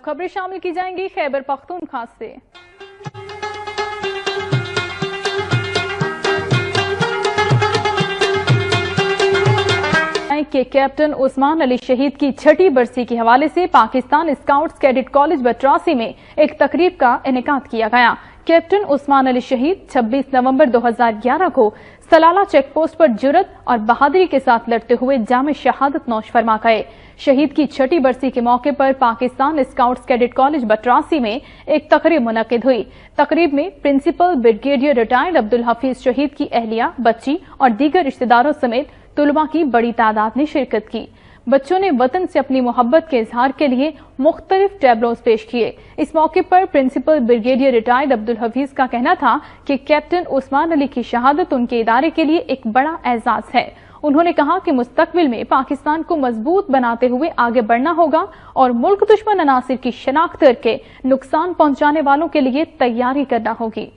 खबरें शामिल की जाएंगी खैबर पख्तूनख्वा से। के कैप्टन उस्मान अली शहीद की छठी बरसी के हवाले से Pakistan scouts cadet college Batrasi में एक तकरीब का इनेकाद किया गया। कैप्टन उस्मान अली शहीद 26 नवंबर 2011 को सलाला चेक पोस्ट पर जुर्रत और बहादुरी के साथ लड़ते हुए जामे शहादत नौश फरमा गए। शहीद की छठी बरसी के मौके पर Pakistan scouts cadet college Batrasi में एक तकरीब मुनक्किद हुई। तकरीब में principal brigadier retired Abdul Hafeez शहीद की अहलिया, बच्ची और दीगर रिश्तेदारों समेत तुलबा की बड़ी तादाद ने शिरकत की। बच्चों ने वतन से अपनी मोहब्बत के इजहार के लिए मुख्तलिफ टैबलोज पेश किए। इस मौके पर principal brigadier retired Abdul Hafeez का कहना था कि कैप्टन उस्मान अली की शहादत उनके इदारे के लिए एक बड़ा एजाज है। उन्होंने कहा कि मुस्तकबिल में पाकिस्तान को मजबूत बनाते हुए आगे बढ़ना होगा और मुल्क दुश्मन अनासिर की शनाख्त करके नुकसान पहुंचाने वालों के लिए तैयारी करना होगी।